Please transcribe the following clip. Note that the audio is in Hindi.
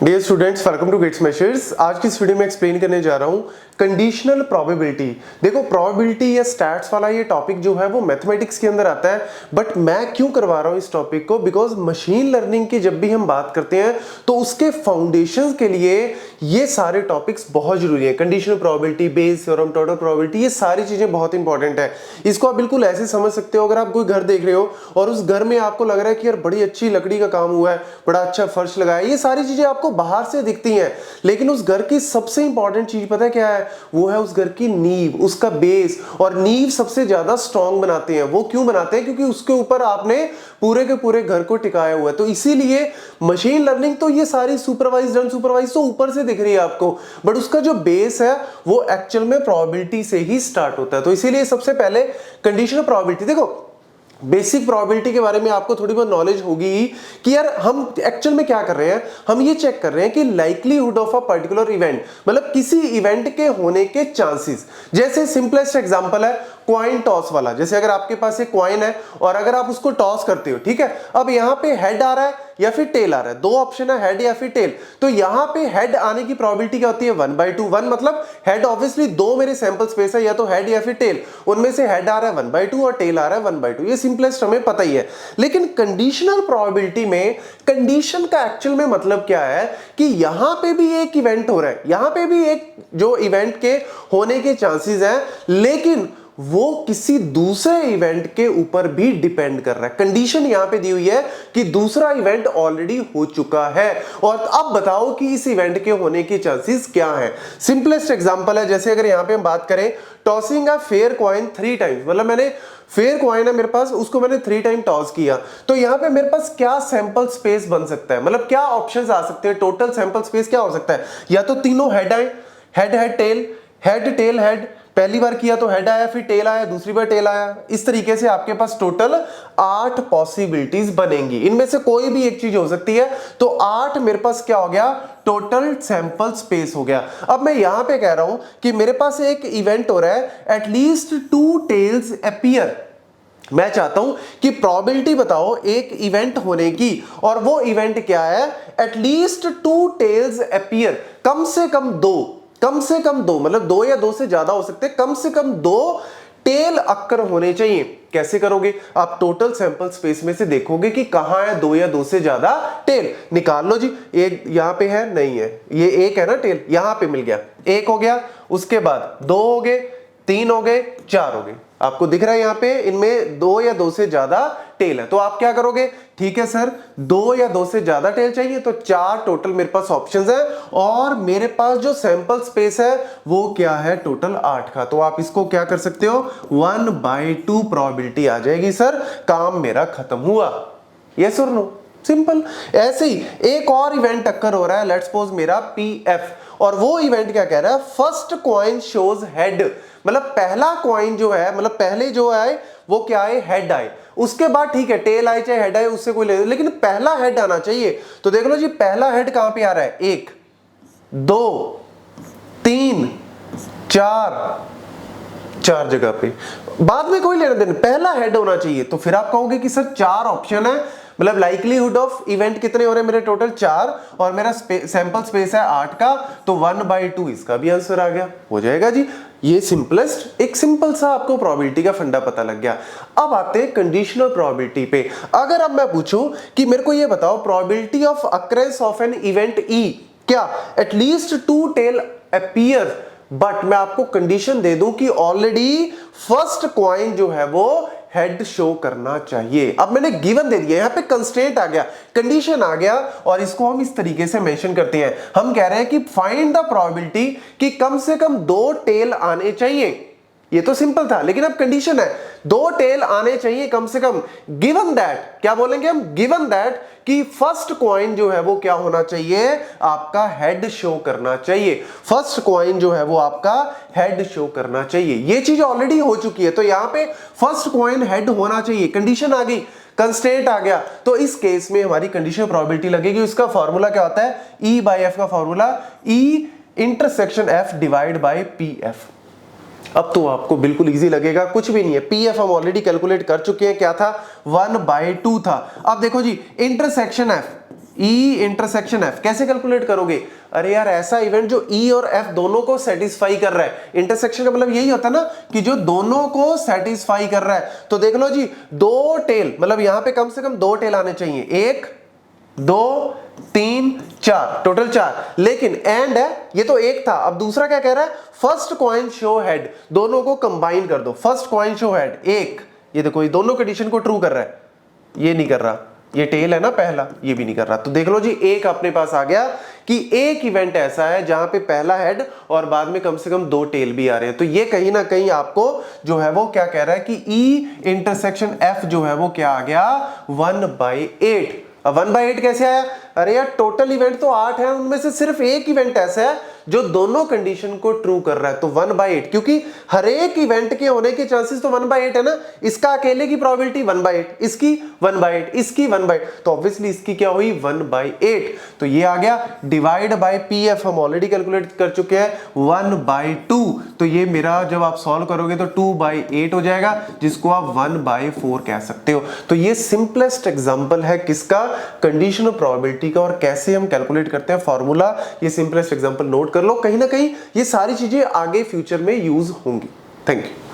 Dear students, welcome to Gate Smashers. आज की इस वीडियो में एक्सप्लेन करने जा रहा हूं कंडीशनल प्रोबेबिलिटी। देखो, प्रोबेबिलिटी या स्टैट्स वाला ये टॉपिक जो है वो मैथमेटिक्स के अंदर आता है, बट मैं क्यों करवा रहा हूं इस टॉपिक को, बिकॉज मशीन लर्निंग की जब भी हम बात करते हैं तो उसके फाउंडेशन के लिए ये सारे टॉपिक्स बहुत जरूरी है। Conditional probability, Bayes theorem, total probability, ये सारी चीजें बहुत इंपॉर्टेंट है। इसको आप बिल्कुल ऐसे समझ सकते हो, अगर आप कोई घर देख रहे हो और उस घर में आपको लग रहा है कि यार बड़ी अच्छी लकड़ी का काम हुआ है, बड़ा अच्छा फर्श लगा है, ये सारी चीजें आपको बाहर से दिखती हैं, लेकिन उस घर की सबसे इंपॉर्टेंट चीज पता है क्या है? वो है उस घर की नींव, उसका बेस। और नींव सबसे ज्यादा स्ट्रॉन्ग बनाते हैं। वो क्यों बनाते हैं? क्योंकि उसके ऊपर आपने पूरे के पूरे घर को टिकाया हुआ है। तो इसीलिए मशीन लर्निंग तो ये सारी सुपरवाइज्ड अनसुपरवाइज्ड तो ऊपर से दिख रही है आपको, बट उसका जो बेस है वो एक्चुअल में प्रोबेबिलिटी से ही स्टार्ट होता है। तो इसीलिए सबसे पहले कंडीशनल प्रोबेबिलिटी देखो, बेसिक प्रोबेबिलिटी के बारे में आपको थोड़ी बहुत नॉलेज होगी कि यार हम एक्चुअल में क्या कर रहे हैं। हम ये चेक कर रहे हैं कि likelihood of a particular event, मतलब किसी इवेंट के होने के चांसेस। जैसे सिंपलेस्ट एग्जांपल है कॉइन टॉस वाला। जैसे अगर आपके पास एक कॉइन है और अगर आप उसको टॉस करते हो, ठीक है, अब यहां पे हेड आ रहा है या फिर टेल आ रहा है, दो ऑप्शन है, हेड या फिर टेल। तो यहां पे हेड आने की प्रोबेबिलिटी क्या होती है? 1/2। 1 मतलब हेड, ऑब्वियसली दो मेरे सैंपल स्पेस है, या तो हेड या फिर टेल, उनमें से हेड आ रहा है 1/2 और टेल आ रहा है 1/2। ये सिंपलेस्ट हमें पता ही है। लेकिन कंडीशनल प्रोबेबिलिटी में कंडीशन का एक्चुअल में मतलब क्या है कि यहां पे भी एक इवेंट हो रहा है, यहां पे भी एक जो इवेंट के होने के चांसेस हैं, लेकिन वो किसी दूसरे इवेंट के ऊपर भी डिपेंड कर रहा है। कंडीशन यहां पे दी हुई है कि दूसरा इवेंट ऑलरेडी हो चुका है, और अब बताओ कि इस इवेंट के होने के चांसेस क्या हैं। सिंपलेस्ट एग्जांपल है, जैसे अगर यहां पे हम बात करें tossing a fair coin 3 times, मतलब मैंने फेयर कॉइन है मेरे पास, उसको मैंने 3 टाइम टॉस किया, तो यहां पे मेरे पास क्या सैंपल स्पेस बन सकता है, मतलब क्या ऑप्शंस आ सकते हैं, टोटल सैंपल स्पेस क्या हो सकता है? या तो तीनों हेड आए, head head tail, head tail head, पहली बार किया तो हेड आया, फिर टेल आया, दूसरी बार टेल आया। इस तरीके से आपके पास टोटल 8 पॉसिबिलिटीज बनेंगी, इनमें से कोई भी एक चीज हो सकती है। तो 8 मेरे पास क्या हो गया? टोटल सैंपल स्पेस हो गया। अब मैं यहां पे कह रहा हूं कि मेरे पास एक इवेंट हो रहा है, एटलीस्ट 2 टेल्स अपीयर। मैं चाहता हूं कि प्रोबेबिलिटी बताओ एक इवेंट होने की, और वो इवेंट क्या है? एटलीस्ट 2 टेल्स अपीयर, कम से कम दो, कम से कम दो, मतलब 2 या 2 से ज्यादा हो सकते हैं, कम से कम 2 टेल अक्कर होने चाहिए। कैसे करोगे? आप टोटल सैंपल स्पेस में से देखोगे कि कहां है 2 या 2 से ज्यादा टेल, निकाल लो जी। एक यहां पे है, नहीं है, ये एक है ना टेल, यहां पे मिल गया, एक हो गया, उसके बाद 2 हो गए, 3 हो गए, 4 हो गए। आपको दिख रहा है यहां पे इनमें 2 या 2 से ज्यादा टेल है। तो आप क्या करोगे? ठीक है सर, 2 या 2 से ज्यादा टेल चाहिए, तो 4 टोटल मेरे पास ऑप्शंस है, और मेरे पास जो सैंपल स्पेस है वो क्या है? टोटल 8 का। तो आप इसको क्या कर सकते हो? 1/2 प्रोबेबिलिटी आ जाएगी सर, काम मेरा खत्म हुआ। यस और नो? सिंपल। ऐसे ही एक और इवेंट अक्कर हो रहा है, लेट्स सपोज मेरा PF, और वो इवेंट क्या कह रहा है? फर्स्ट कॉइन शोज हेड, मतलब पहला कॉइन जो है, मतलब पहले जो आए वो क्या आए? हेड आए। उसके बाद ठीक है टेल आए चाहे हेड आए, उससे कोई लेकिन पहला हेड आना चाहिए। तो देख लो जी, पहला हेड कहां पे आ रहा है? 1 2 3 4 जगह पे, बाद में कोई लेना देना, पहला हेड होना चाहिए। तो फिर आप कहोगे कि सर 4 ऑप्शन है, मतलब लाइक्लीहुड ऑफ इवेंट कितने हो रहे हैं मेरे? टोटल 4, और मेरा सैंपल स्पेस है 8 का, तो 1/2 इसका भी आंसर आ गया। हो जाएगा जी। ये सिंपलेस्ट, एक सिंपल सा आपको प्रोबेबिलिटी का फंडा पता लग गया। अब आते हैं कंडीशनल प्रोबेबिलिटी पे। अगर अब मैं पूछूं कि मेरे को ये बताओ probability of occurrence of an event E, क्या एटलीस्ट 2 टेल अपीयर, बट मैं आपको कंडीशन दे दूं कि ऑलरेडी फर्स्ट कॉइन जो है वो हेड शो करना चाहिए। अब मैंने गिवन दे दिया, यहां पे कंस्ट्रेंट आ गया, कंडीशन आ गया, और इसको हम इस तरीके से मेंशन करते हैं। हम कह रहे हैं कि फाइंड द प्रोबेबिलिटी कि कम से कम 2 टेल आने चाहिए। ये तो सिंपल था, लेकिन अब कंडीशन है 2 टेल आने चाहिए कम से कम, गिवन दैट, क्या बोलेंगे हम? गिवन दैट कि फर्स्ट कॉइन जो है वो क्या होना चाहिए? आपका हेड शो करना चाहिए। फर्स्ट कॉइन जो है वो आपका हेड शो करना चाहिए। ये चीज ऑलरेडी हो चुकी है, तो यहां पे फर्स्ट कॉइन हेड होना चाहिए, कंडीशन आ गई, कंस्ट्रेंट आ गया। तो इस केस में हमारी कंडीशनल प्रोबेबिलिटी लगेगी। इसका फॉर्मूला क्या होता है? E/F का formula, E/F divide by PF। अब तो आपको बिल्कुल इजी लगेगा, कुछ भी नहीं है। PF हम ऑलरेडी कैलकुलेट कर चुके हैं, क्या था? 1/2 था। अब देखो जी, intersection F, E intersection F कैसे कैलकुलेट करोगे? अरे यार ऐसा इवेंट जो ई और एफ दोनों को सेटिस्फाई कर रहा है। इंटरसेक्शन का मतलब यही होता है ना कि जो दोनों को सेटिस्फाई कर रहा है। तो देख लो जी, दो टेल, मतलब यहां पे कम से कम दो टेल आने चाहिए, 1 2 3 4, टोटल 4। लेकिन एंड है, ये तो एक था, अब दूसरा क्या कह रहा है? फर्स्ट कॉइन शो हेड, दोनों को कंबाइन कर दो। फर्स्ट कॉइन शो हेड एक, ये देखो ये दोनों कंडीशन को ट्रू कर रहा है, ये नहीं कर रहा, ये टेल है ना पहला, ये भी नहीं कर रहा। तो देख लो जी, एक अपने पास आ गया कि एक इवेंट ऐसा है जहां पे पहला हेड और बाद में कम से कम दो टेल भी आ रहे हैं। तो ये कहीं ना कहीं आपको जो है वो क्या कह रहा है कि ई इंटरसेक्शन एफ जो है वो क्या आ गया? 1/8। अब 1/8 कैसे आया? अरे यार टोटल इवेंट तो 8 है, उनमें से सिर्फ एक इवेंट ऐसा है जो दोनों कंडीशन को ट्रू कर रहा है, तो 1/8। क्योंकि हर एक इवेंट के होने के चांसेस तो 1/8 है ना। इसका अकेले की प्रोबेबिलिटी 1/8, इसकी 1/8, इसकी 1/8, तो ऑब्वियसली इसकी क्या हुई? 1/8। तो ये आ गया डिवाइड बाय पी एफ, हम ऑलरेडी कैलकुलेट कर चुके हैं, 1/2। तो ये मेरा जब आप सॉल्व करोगे तो 2/8 हो जाएगा, जिसको आप 1/4 कह सकते हो। तो ये सिंपलेस्ट एग्जांपल है किसका? कंडीशनल प्रोबेबिलिटी का, और कैसे हम कैलकुलेट करते हैं फॉर्मूला, ये सिंपलेस्ट एग्जांपल नोट कर लो। कहीं ना कहीं ये सारी चीजें आगे फ्यूचर में यूज होंगी। Thank you.